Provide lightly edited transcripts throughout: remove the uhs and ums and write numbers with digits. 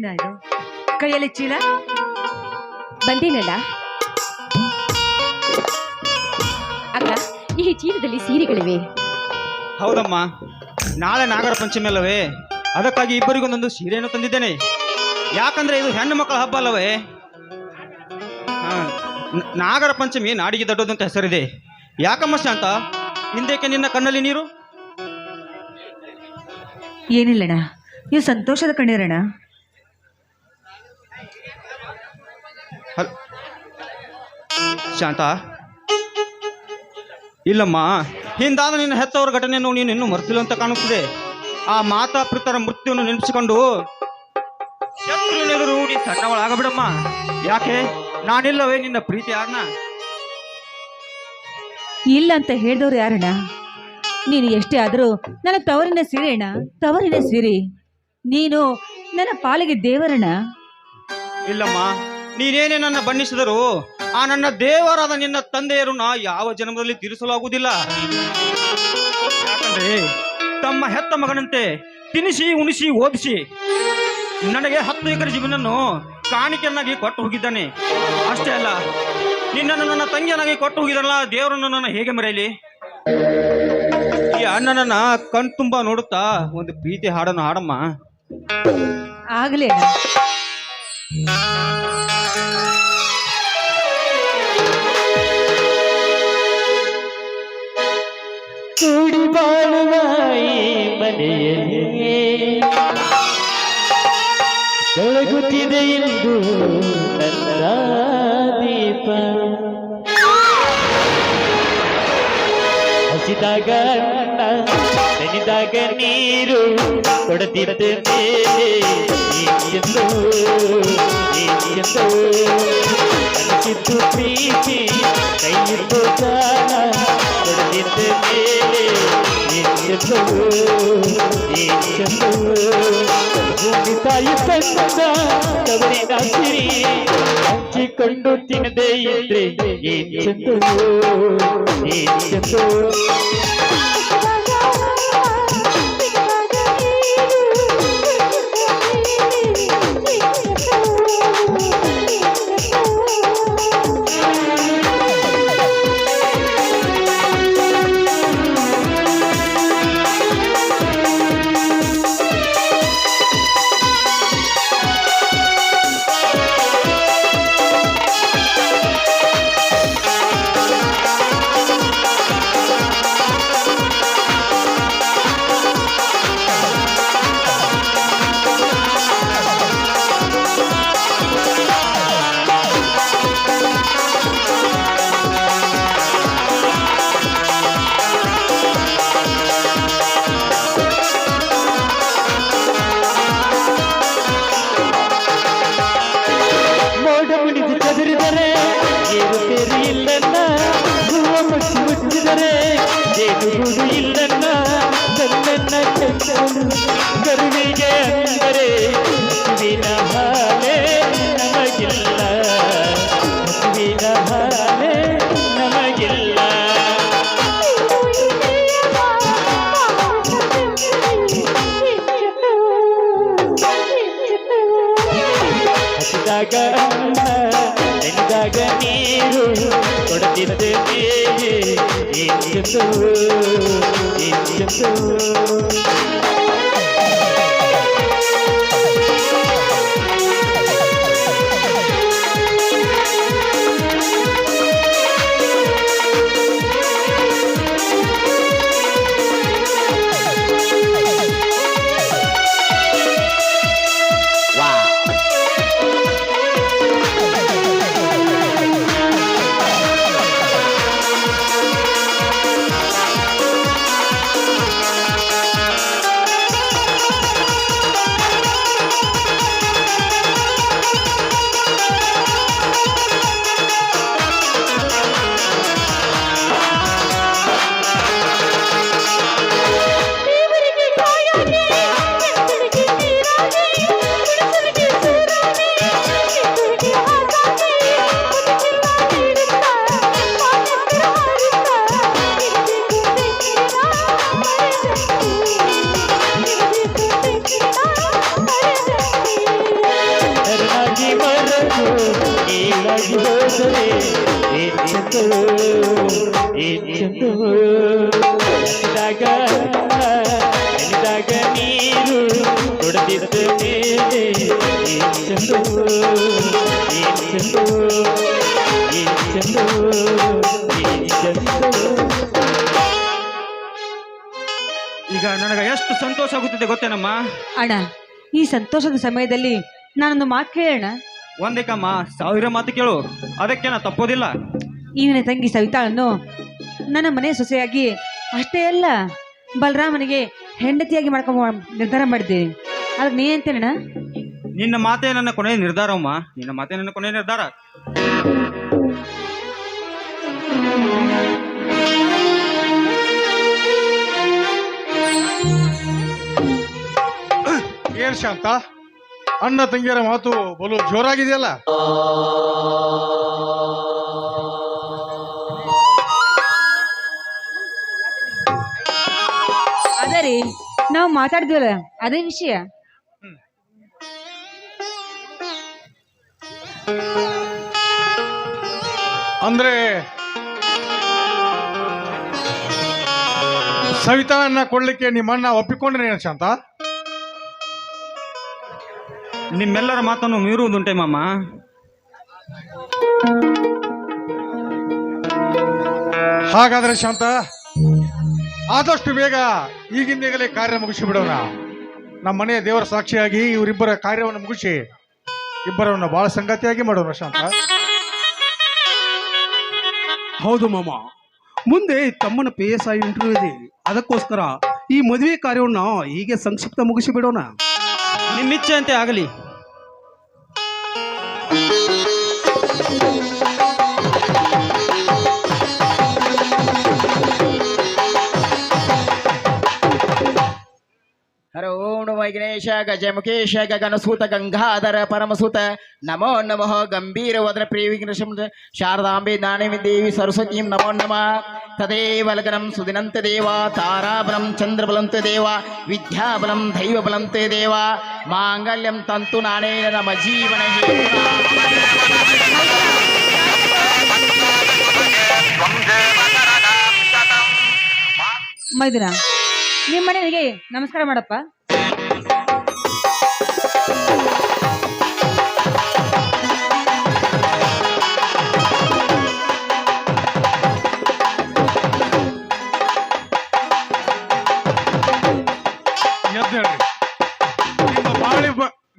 ಏನೇನ ಇದು ಕೈಯಲ್ಲಿ ಚೀಲ ಬಂದೇನಲ್ಲ ಅಕ್ಕ, ಈ ಚೀಲದಲ್ಲಿ ಸೀರೆಗಳಿವೆ. ಹೌದಮ್ಮ, ನಾಳೆ ನಾಗರ ಪಂಚಮಿ ಅಲ್ಲವೇ? ಅದಕ್ಕಾಗಿ ಇಬ್ಬರಿಗೊಂದೊಂದು ಸೀರೆಯನ್ನು ತಂದಿದ್ದೇನೆ. ಯಾಕಂದ್ರೆ ಇದು ಹೆಣ್ಣು ಮಕ್ಕಳ ಹಬ್ಬ ಅಲ್ಲವೇ? ನಾಗರ ಪಂಚಮಿ ನಾಡಿಗೆ ದೊಡ್ಡದಂತ ಹೆಸರಿದೆ. ಯಾಕಮ್ಮ ಶಾಂತ, ಹಿಂದೇಕೆ ನಿನ್ನ ಕಣ್ಣಲ್ಲಿ ನೀರು? ಏನಿಲ್ಲಣ್ಣ, ನೀವು ಸಂತೋಷದ ಕಣ್ಣೀರಣ್ಣ. ಶಾಂತ, ಇಲ್ಲಮ್ಮ, ಹಿಂದಾದ ನಿನ್ನ ಹೆತ್ತವರ ಘಟನೆಯನ್ನು ನೀನು ಇನ್ನೂ ಮರೆತಿಲ್ಲ ಅಂತ ಕಾಣುತ್ತದೆ. ಆ ಮಾತಾ ಪಿತರ ಮೃತ್ಯುವನ್ನು ನೆನೆಸಿಕೊಂಡು ಶತ್ರುನೆದುರು ನೀ ಸಣ್ಣವಳಾಗಬಿಡಮ್ಮ. ಯಾಕೆ? ನಾನಿಲ್ಲವೇ ನಿನ್ನ ಪ್ರೀತಿ ಯಾರನ್ನ? ಇಲ್ಲ ಅಂತ ಹೇಳಿದವ್ರು ಯಾರಣ್ಣ? ನೀನು ಎಷ್ಟೇ ಆದರೂ ನನ್ನ ತವರಿನ ಸೀರೆ ಅಣ್ಣ, ತವರಿನ ಸೀರೆ. ನೀನು ನನ್ನ ಪಾಲಿಗೆ ದೇವರಣ್ಣ. ಇಲ್ಲಮ್ಮ, ನೀನೇನೇ ನನ್ನ ಬಣ್ಣಿಸಿದರೂ ಆ ನನ್ನ ದೇವರಾದ ನಿನ್ನ ತಂದೆಯರು ನಾ ಯಾವ ಜನ್ಮದಲ್ಲಿ ತೀರಿಸಲಾಗುವುದಿಲ್ಲ. ಯಾಕಂದ್ರೆ ತಮ್ಮ ಹೆತ್ತ ಮಗನಂತೆ ತಿನಿಸಿ ಉಣಿಸಿ ಓದಿಸಿ ನನಗೆ 10 ಎಕರೆ ಜೀವನನ್ನು ಕಾಣಿಕೆಯನ್ನಾಗಿ ಕೊಟ್ಟು ಹೋಗಿದ್ದಾನೆ. ಅಷ್ಟೇ ಅಲ್ಲ, ನಿನ್ನನ್ನು ನನ್ನ ತಂಗಿಯನ್ನಾಗಿ ಕೊಟ್ಟು ಹೋಗಿದಲ್ಲ, ದೇವರನ್ನು ನನ್ನ ಹೇಗೆ ಮರೆಯಲಿ? ಈ ಅಣ್ಣನನ್ನ ಕಣ್ತುಂಬ ನೋಡುತ್ತಾ ಒಂದು ಪ್ರೀತಿ ಹಾಡನ್ನು ಹಾಡಮ್ಮ. ಆಗಲೇ ಅಣ್ಣ. ಕೂಡಿ ಬಾಳುವ ಈ ಮನೆಯಲ್ಲಿ ಬೆಳಗುತ್ತಿದೆ ಎಂದು ನನ್ನ ದೀಪ. ಹಸಿದಾಗ ಅನ್ನ, ನೆನೆದಾಗ ನೀರು ಕೊಡದಿದ್ದ ಮೇಲೆ ಎಂದು ಅನಿಸಿದ್ದು ಪ್ರೀತಿ, ಕೈಯಿದ್ದು ಜಾಣ ಕೊಡದಿದ್ದ ಮೇಲೆ ಭೂಮಿ ತಾಯಿ ತಂದ ತವರಿನ ಸಿರಿ ಹಂಚಿಕೊಂಡು ತಿನ್ನದೇ ಇದ್ರೆ ಏನ್ ಚಂದವೋ, ಏನ್ ಚಂದವೋ. ಜೇನುಗೂಡು ಇಲ್ಲನ್ನ ಕಣ್ಣನ್ನ ಕೆಚ್ಚಲು ಗರುವಿಗೆ ಅಂದರೆ ಹಸುವಿನ ಹಾಲೆ ನಮಗಿಲ್ಲ, ಹಸುವಿನ ಹಾಲೆ ನಮಗಿಲ್ಲ. ಹಸಿದಾಗ ಅನ್ನ, ನೆನೆದಾಗ ನೀರು ಕೊಡದಿದ್ದ ಮೇಲೆ ಏನ್ ಚಂದವೋ, ಏನ್ ಚಂದವೋ. ಮೇಲೆ ಏನ್ ಚಂದವೋ ಏನ್ ಚಂದವೋ ಏನ್ ಚಂದವೋ ಏನ್ ಚಂದವೋ. ಈಗ ನನಗೆ ಎಷ್ಟು ಸಂತೋಷ ಆಗುತ್ತಿದೆ ಗೊತ್ತೇನಮ್ಮ. ಅಣ್ಣ, ಈ ಸಂತೋಷದ ಸಮಯದಲ್ಲಿ ನಾನೊಂದು ಮಾತು ಕೇಳೋಣ. ಒಂದೇಕಮ್ಮ, 1000 ಮಾತು ಕೇಳು, ಅದಕ್ಕೆ ನಾ ತಪ್ಪೋದಿಲ್ಲ. ಈ ನನ್ನ ತಂಗಿ ಸವಿತಾಳನ್ನು ನನ್ನ ಮನೆ ಸೊಸೆಯಾಗಿ ಅಷ್ಟೇ ಅಲ್ಲ ಬಲರಾಮನಿಗೆ ಹೆಂಡತಿಯಾಗಿ ಮಾಡ್ಕೊಂಬ ನಿರ್ಧಾರ ಮಾಡಿದ್ದೀನಿ. ಅದಕ್ಕೆ ನೀ ಅಂತೇನಣ್ಣ? ನಿನ್ನ ಮಾತೇ ನನ್ನ ಕೊನೆಯ ನಿರ್ಧಾರಮ್ಮ, ನಿನ್ನ ಮಾತೇ ನನ್ನ ಕೊನೆಯ ನಿರ್ಧಾರ. ಏನ್ ಶಾಂತ, ಅಣ್ಣ ತಂಗಿಯರ ಮಾತು ಬಲು ಜೋರಾಗಿದೆಯಲ್ಲ? ಅದೇ ರೀ, ನಾವು ಮಾತಾಡಿದ್ವಲ್ಲ ಅದೇ ವಿಷಯ. ಅಂದ್ರೆ ಸವಿತಾನ್ನ ಕೊಡ್ಲಿಕ್ಕೆ ನಿಮ್ಮಣ್ಣ ಒಪ್ಪಿಕೊಂಡ್ರೆ ಶಾಂತ? ನಿಮ್ಮೆಲ್ಲರ ಮಾತನ್ನು ಮೀರುವುದುಂಟೆ ಮಾಮ. ಹಾಗಾದ್ರೆ ಶಾಂತ, ಆದಷ್ಟು ಬೇಗ ಈಗಿಂದೀಗಲೇ ಕಾರ್ಯ ಮುಗಿಸಿ ಬಿಡೋಣ. ನಮ್ಮ ಮನೆಯ ದೇವರ ಸಾಕ್ಷಿಯಾಗಿ ಇವರಿಬ್ಬರ ಕಾರ್ಯವನ್ನು ಮುಗಿಸಿ ಇಬ್ಬರನ್ನು ಬಹಳ ಸಂಗತಿಯಾಗಿ ಮಾಡೋಣ ಶಾಂತ. ಹೌದು ಮಾಮ, ಮುಂದೆ ತಮ್ಮನ PSI ಇಂಟರ್ವ್ಯೂ ಇದೆ. ಅದಕ್ಕೋಸ್ಕರ ಈ ಮದುವೆ ಕಾರ್ಯವನ್ನು ಹೀಗೆ ಸಂಕ್ಷಿಪ್ತ ಮುಗಿಸಿ ಬಿಡೋಣ. ನಿಮ್ಮಿಚ್ಛೆಯಂತೆ ಆಗಲಿ. ಹರ ಓಂ ನಮೋ ವಿಘ್ನೇಶ ಗಜಮುಖೇಶ ಗಗನಸೂತ ಗಂಗಾಧರ ಪರಮಸೂತ ನಮೋ ನಮಃ ಗಂಭೀರ ವದನ ಪ್ರಿಯ ವಿಘ್ನೇಶ ಶಾರದಾಂಬೆ ನಾಣ್ಯ ದೇವಿ ಸರಸ್ವತೀಂ ನಮೋ ನಮಃ. ತದೇವ ಲಗ್ನಂ ಸುದಿನಂತ ದೇವ ತಾರಾಬಲಂ ಚಂದ್ರಬಲಂತ ದೇವ ವಿದ್ಯಾಬಲಂ ದೈವಬಲಂತ ದೇವ ಮಾಂಗಲ್ಯಂ ತಂತು ನಾನೇನ ನಮ ಜೀವನ ಮೈದುನ, ನಿಮ್ಮ ಮನೆಯವರಿಗೆ ನಮಸ್ಕಾರ ಮಾಡಪ್ಪ.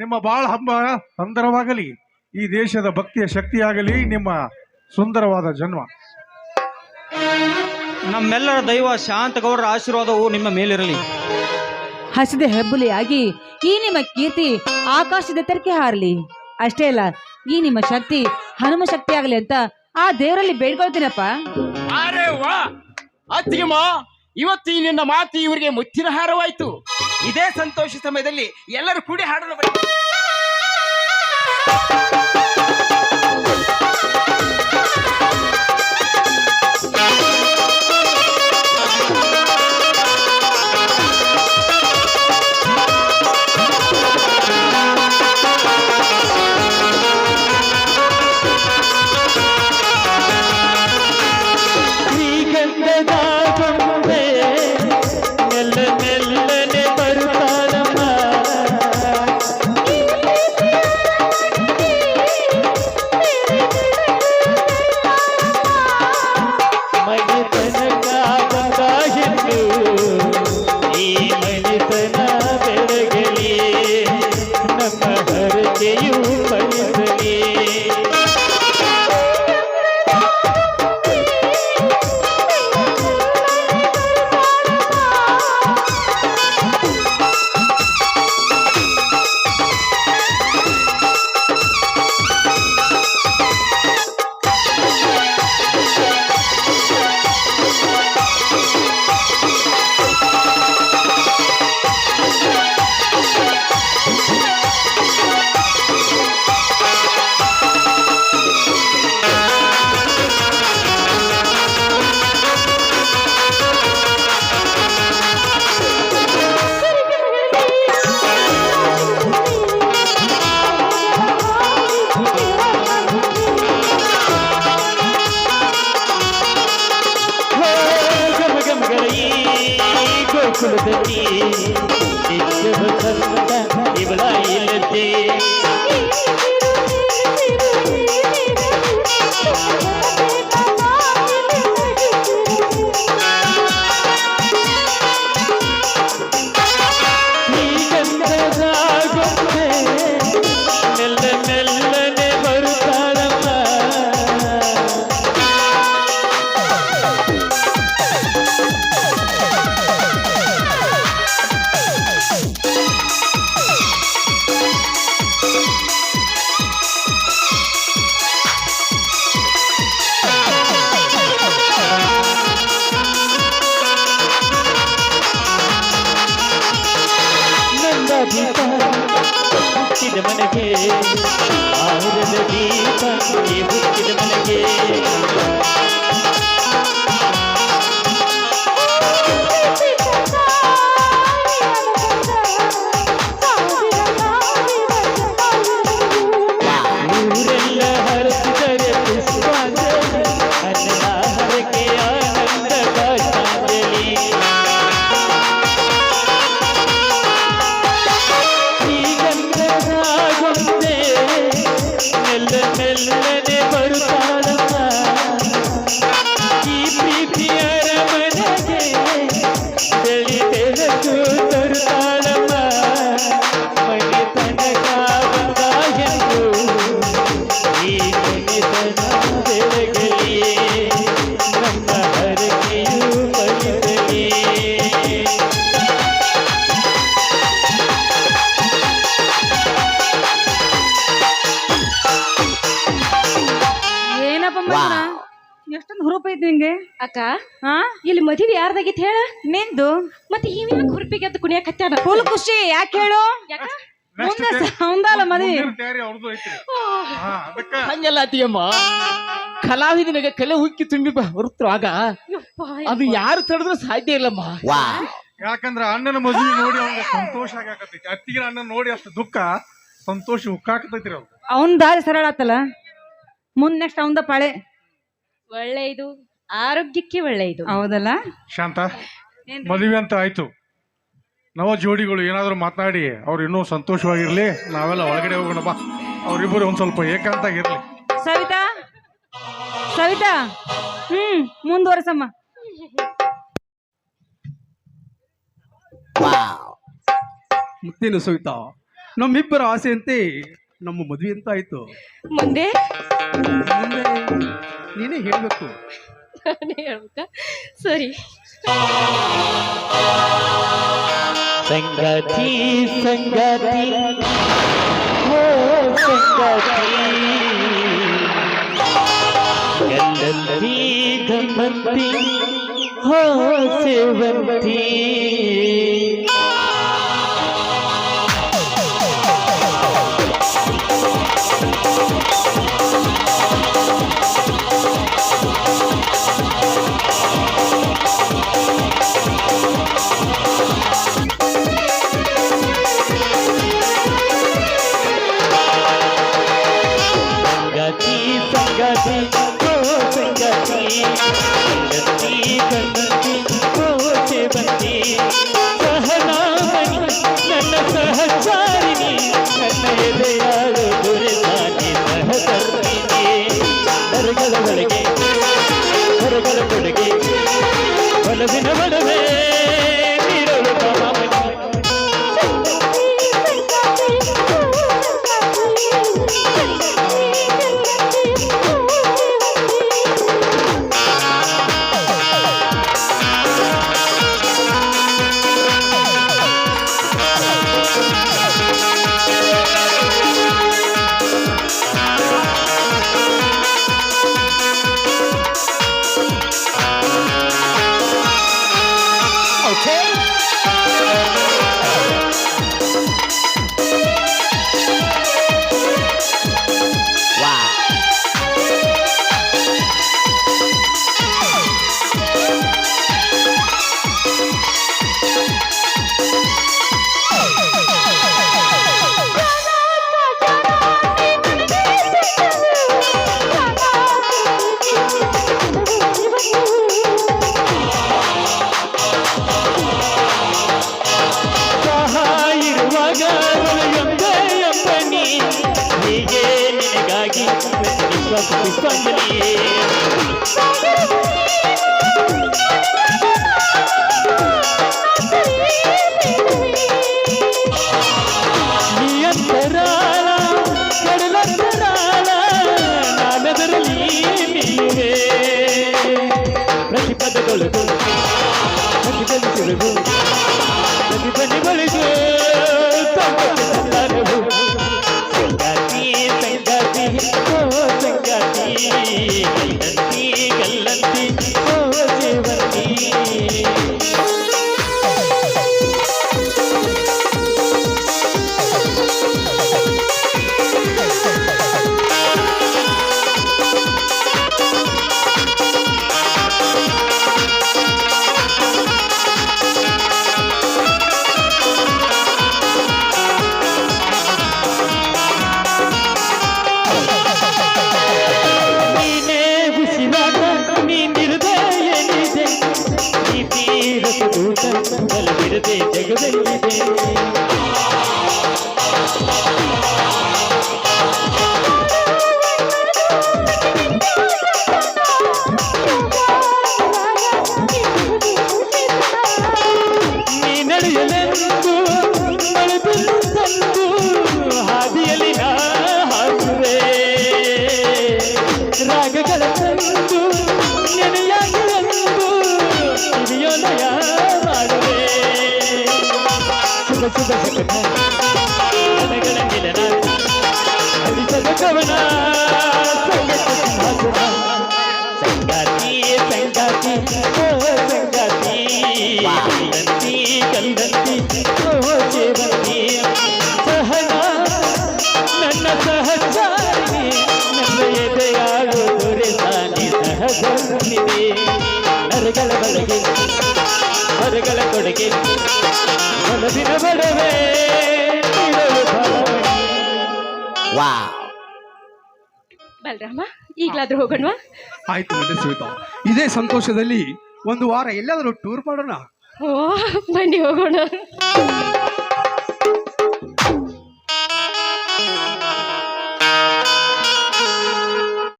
ನಿಮ್ಮ ಬಾಳ ಹಬ್ಬ ಸುಂದರವಾಗಲಿ, ಈ ದೇಶದ ಭಕ್ತಿಯ ಶಕ್ತಿಯಾಗಲಿ, ನಿಮ್ಮ ಸುಂದರವಾದ ಜನ್ಮ. ನಮ್ಮೆಲ್ಲರ ದೈವ ಶಾಂತಗೌಡರ ಆಶೀರ್ವಾದವು ನಿಮ್ಮ ಮೇಲಿರಲಿ. ಹಸಿದ ಹೆಬ್ಬುಲಿಯಾಗಿ ಈ ನಿಮ್ಮ ಕೀರ್ತಿ ಆಕಾಶದ ಎತ್ತರಕ್ಕೆ ಹಾರಲಿ. ಅಷ್ಟೇ ಅಲ್ಲ, ಈ ನಿಮ್ಮ ಶಕ್ತಿ ಹನುಮ ಶಕ್ತಿ ಆಗಲಿ ಅಂತ ಆ ದೇವರಲ್ಲಿ ಬೇಡ್ಕೊಳ್ತೀನಪ್ಪ. ಅರೆ ವಾ ಅತ್ತಿಗೆಮ್ಮ, ಇವತ್ತು ಈ ನಿನ್ನ ಮಾತು ಇವರಿಗೆ ಮುತ್ತಿನ ಹಾರವಾಯ್ತು. ಇದೇ ಸಂತೋಷ ಸಮಯದಲ್ಲಿ ಎಲ್ಲರೂ ಕೂಡಿ ಹಾಡಲು ಬನ್ನಿ. ಕುಲದಲ್ಲಿ ನಿತ್ಯ ವಸಂತ ಇವಳ ಇಲ್ಲದೆ ಶ್ರೀಗಂಧರಾಗೊಂಡೆ ಮೆಲ್ಲ ಮೆಲ್ಲನೆ ಬರುತ್ತಾಳಮ್ಮ ದೀಪ ಹುಟ್ಟಿದ ಮನೆಗೆ ಆರದ ದೀಪ ಈ ಹುಟ್ಟಿದ ಮನೆಗೆ ಊರೆಲ್ಲ ಹರಸಿದರೆ ಪುಷ್ಪಾಂಜಲಿ ಅನ್ನ ಹರಕೆ ಆನಂದ ಭಾಷಾಂಜಲಿ ಶ್ರೀಗಂಧರಾಗೊಂಡೆ ಮೆಲ್ಲ ಮೆಲ್ಲನೆ ಬರುತ್ತಾಳಮ್ಮ ಈ ಪ್ರೀತಿಯರ ಮನೆಗೆ ಬೆಳಿ ಬೆಳಕು ತರುತ್ತಾಳಮ್ಮ ಮನೆ ತನಕ ಬಂದ ಎಂದು ಈ ಮನೆತನ ಬೆಳಗಲಿ ನಮ್ಮ ಹರಕೆಯು ಫಲಿಸಲಿ ಏನಪ್ಪ ಮಂಜುನಾ ಎಷ್ಟೊಂದು ಹುರುಪ ಐತಿ ನಿಂಗೆ ಅಕ್ಕ ಹಾ ಇಲ್ಲಿ ಮದುವೆ ಯಾರ್ದಾಗಿತ್ತು ಹೇಳ ನಿಂದು ಮತ್ತೆ ಇವ್ಯಾಕ ಹುರುಪಿಗೆ ಅಂತ ಕುಣಿಯಕ್ ಹತ್ತಾನ ಫುಲ್ ಖುಷಿ ಯಾಕೆ ಹೇಳು ಯಾಕ ಮುಂದೆ ಅವಂದಲ್ಲ ಮದ್ವಿ ತಯಾರಿ ಅವ್ರದ್ದು ಐತ್ರಿ ಹಾ ಅದಕ್ಕ ಹಂಗೆಲ್ಲ ಅತಿಯಮ್ಮ ಕಲಾವಿದನಿಗೆ ಕಲೆ ಹುಕ್ಕಿ ತುಂಬಿ ಬರುತ್ತಾಗ ಅದು ಯಾರು ತಡೆದ್ರೂ ಸಾಧ್ಯ ಇಲ್ಲಮ್ಮ ಯಾಕಂದ್ರ ಅಣ್ಣನ ಮದುವೆ ನೋಡಿ ಅವ್ನಿಗೆ ಸಂತೋಷ ಆಗಾಕತ್ತೈತಿ ಅತ್ತಿಗೆ ಅಣ್ಣನ ನೋಡಿ ಅಷ್ಟು ದುಃಖ ಸಂತೋಷ ಉಕ್ಕಾಕತೈತ್ರಿ ಅವ್ರು ಅವನ್ ದಾರಿ ಸರಳ ಆತಲ್ಲ ಮುಂದ್ ನೆಕ್ಸ್ಟ್ ಅವಂದ ಪಾಳೆ ಒಳ್ಳೆಯದು ಆರೋಗ್ಯಕ್ಕೆ ಒಳ್ಳೆಯದು ಹೌದಲ್ಲ ಶಾಂತ ಮದುವೆ ಅಂತ ಆಯ್ತು ನವ ಜೋಡಿಗಳು ಏನಾದ್ರು ಮಾತನಾಡಿ ಅವ್ರು ಇನ್ನೂ ಸಂತೋಷವಾಗಿರ್ಲಿ ನಾವೆಲ್ಲ ಒಳಗಡೆ ಹೋಗೋಣ ಬಾ ಅವ್ರಿಬ್ಬರು ಒಂದ್ ಸ್ವಲ್ಪ ಏಕಾಂತ ಆಗಿರ್ಲಿ ಸವಿತಾ ಸವಿತಾ ಮುಂದುವರೆಸಮ್ಮ ಮುತ್ತೇನು ಸವಿತಾ ನಮ್ಮಿಬ್ಬರ ಆಸೆಯಂತೆ ನಮ್ಮ ಮದುವೆ ಅಂತ ಆಯ್ತು ಮುಂದೆ ಮುಂದೆ ನೀನೇ ಹೇಳ್ಬೇಕು ನಾನೇ ಹೇಳ್ಬೇಕಾ? ಸರಿ ಸಂಗಾತಿ ಸಂಗಾತಿ ಓ ಸಂಗಾತಿ ಗಂಡಂತಿ ಗಮ್ಮಂತಿ ಹೋ ಸೇವಂತಿ ಸಂಗಾತಿ ಸಂಗಾತಿ ಓ ಸಂಗಾತಿ ಗಂಡಂತಿ ಗಮ್ಮಂತಿ ಹೋ ಸೇವಂತಿ ಸಹನಾಮಣಿ ನನ್ನ ಸಹಚಾರಿಣಿ ನನ್ನ ಎದೆಯಾಳು ದುರಿತಾನಿ ಸಹಧರ್ಮಿಣಿ ಹೊರಗಳ ಒಳಗೆ ಹೊರಗಳ ಕೊಡುಗೆ ಒಲವಿನ ಒಡವೆ ನೀಡಲು ಕಾಮಣಿ ಪುಷ್ಪಾಂಜಲಿ. ನೀ ಅಂತರಾಳ ಕಡಲಂತರಾಳ ನಾನದರಲ್ಲಿ ನೀವೇ ಪ್ರತಿಪದಗಳಿಗೂ ಪ್ರತಿಫಲಿಸಿರುವುದು ಪ್ರತಿಫಲಿಗಳಿಗೂ ಸಂಗಾತಿ ಸಂಗಾತಿ ಓ ಸಂಗಾತಿ ಗಲ್ಲಂತಿ ಗಲ್ಲಂತಿ ಓ ಸೇವಂತಿ. ನೀನೇ ಬಿಸಿಲಾಟ ನೀ ನಿರ್ದಯನಿದೆ ನೀ ತೀರಸೂಟ ಬಲವಿರದೆ ಜಗದಲ್ಲಿದೆ. ನೀ ನಡೆಯಲೆಂದು ನಡೆದಿಲ್ಲ ತಂದು ಹಾದಿಯಲ್ಲಿ ನಾ ಹಾಕುವೆ ರಾಗಗಳ ತಂದು ನೆನೆಯಾಗಿರೆಂದು ಕಿವಿಯೊಲಯ ಮಾಡುವೆ. ಶುಭ ಶುಭ ಶಕನ ಮನಗಳ ಮಿಲನ ಹರಿಸದ ಕವನ ಸಂಗತ ಸಿಂಹಾಸನ. ಸಂಗಾತಿ ಸಂಗಾತಿ ಓ ಸಂಗಾತಿ ಗಲ್ಲಂತಿ ಗಲ್ಲಂತಿ ಓ ಸೇವಂತಿ. ಸಹನ ನನ್ನ ಸಹಚಾರಿ ನನ್ನ ಎದೆಯಾಳು ದೊರೆತಾನೆ ಸಹಧರ್ಮಿದೆ. ನರಗಳ ಬಲಗೆ ಹೊರಗಳ ಕೊಡುಗೆ ಮನದಿನ ಬಡವೆ ನೀಡಲು ಫಲವೇ. ಬಲರಾಮ ಈಗ್ಲಾದ್ರೂ ಹೋಗೋಣವಾ? ಆಯ್ತು ನಡೆ ಸವಿತಾ, ಇದೇ ಸಂತೋಷದಲ್ಲಿ ಒಂದು ವಾರ ಎಲ್ಲಾದರೂ ಟೂರ್ ಮಾಡೋಣ. ಓ ಬನ್ನಿ ಹೋಗೋಣ.